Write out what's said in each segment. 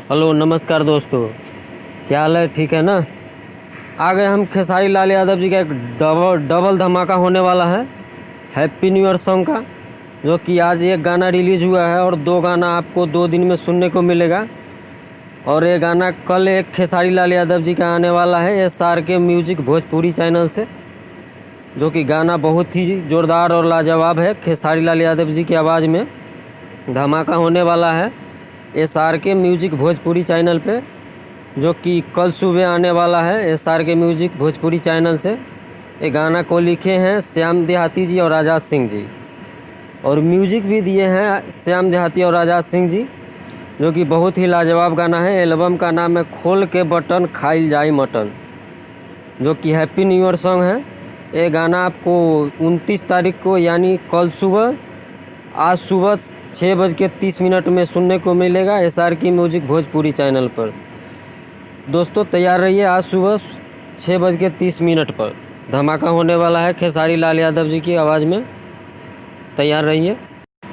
Hello नमस्कार दोस्तों, क्या हाल है? ठीक है ना। आ गए हम खेसारी लाल यादव जी का एक डबल धमाका होने वाला है हैप्पी न्यू ईयर सॉन्ग का, जो कि आज एक गाना रिलीज़ हुआ है और दो गाना आपको 2 दिन में सुनने को मिलेगा। और ये गाना कल एक खेसारी लाल यादव जी का आने वाला है SRK म्यूजिक भोजपुरी चैनल से, जो कि गाना बहुत ही ज़ोरदार और लाजवाब है। खेसारी लाल यादव जी की आवाज़ में धमाका होने वाला है SRK म्यूजिक भोजपुरी चैनल पे, जो कि कल सुबह आने वाला है SRK म्यूजिक भोजपुरी चैनल से। ये गाना को लिखे हैं श्याम देहाती जी और आज़ाद सिंह जी, और म्यूजिक भी दिए हैं श्याम देहाती और आज़ाद सिंह जी, जो कि बहुत ही लाजवाब गाना है। एल्बम का नाम है खोल के बटन खाइल जाई मटन, जो कि हैप्पी न्यू ईयर सॉन्ग है। ये गाना आपको 29 तारीख को यानी कल सुबह आज सुबह 6:30 में सुनने को मिलेगा SRK म्यूजिक भोजपुरी चैनल पर। दोस्तों तैयार रहिए, आज सुबह 6:30 पर धमाका होने वाला है खेसारी लाल यादव जी की आवाज़ में, तैयार रहिए।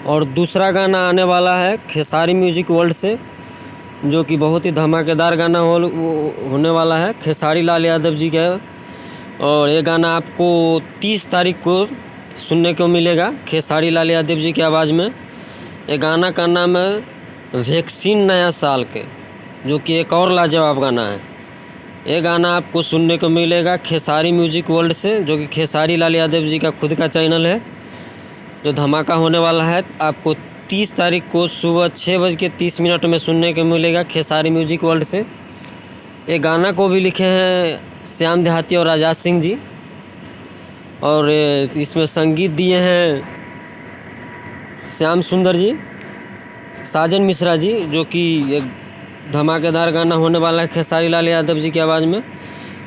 और दूसरा गाना आने वाला है खेसारी म्यूजिक वर्ल्ड से, जो कि बहुत ही धमाकेदार गाना होने वाला है खेसारी लाल यादव जी का। और ये गाना आपको 30 तारीख को सुनने को मिलेगा खेसारी लाल यादव जी की आवाज़ में। ये गाना का नाम है वैक्सीन नया साल के, जो कि एक और लाजवाब गाना है। ये गाना आपको सुनने को मिलेगा खेसारी म्यूजिक वर्ल्ड से, जो कि खेसारी लाल यादव जी का खुद का चैनल है। जो धमाका होने वाला है आपको 30 तारीख को सुबह 6:30 में सुनने को मिलेगा खेसारी म्यूजिक वर्ल्ड से। ये गाना को भी लिखे हैं श्याम देहाती और आज़ाद सिंह जी, और इसमें संगीत दिए हैं श्याम सुंदर जी, साजन मिश्रा जी, जो कि एक धमाकेदार गाना होने वाला है खेसारी लाल यादव जी की आवाज़ में।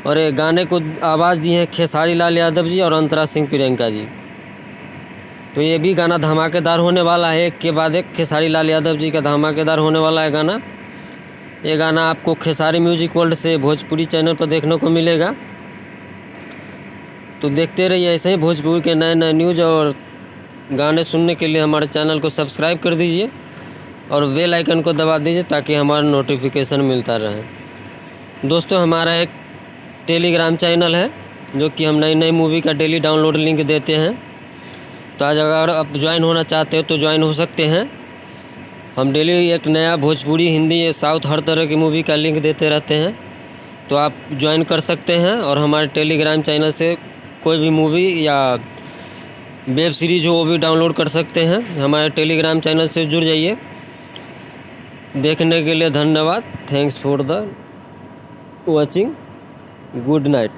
और ये गाने को आवाज़ दी है खेसारी लाल यादव जी और अंतरा सिंह प्रियंका जी। तो ये भी गाना धमाकेदार होने वाला है, एक के बाद एक खेसारी लाल यादव जी का धमाकेदार होने वाला है गाना। ये गाना आपको खेसारी म्यूजिक वर्ल्ड से भोजपुरी चैनल पर देखने को मिलेगा। तो देखते रहिए ऐसे ही भोजपुरी के नए नए न्यूज़ और गाने सुनने के लिए हमारे चैनल को सब्सक्राइब कर दीजिए और बेल आइकन को दबा दीजिए, ताकि हमारा नोटिफिकेशन मिलता रहे। दोस्तों हमारा एक टेलीग्राम चैनल है, जो कि हम नई नई मूवी का डेली डाउनलोड लिंक देते हैं। तो आज अगर आप ज्वाइन होना चाहते हो तो ज्वाइन हो सकते हैं। हम डेली एक नया भोजपुरी, हिंदी, साउथ हर तरह की मूवी का लिंक देते रहते हैं, तो आप ज्वाइन कर सकते हैं। और हमारे टेलीग्राम चैनल से कोई भी मूवी या वेब सीरीज़ हो वो भी डाउनलोड कर सकते हैं। हमारे टेलीग्राम चैनल से जुड़ जाइए। देखने के लिए धन्यवाद। Thanks for the watching. Good night.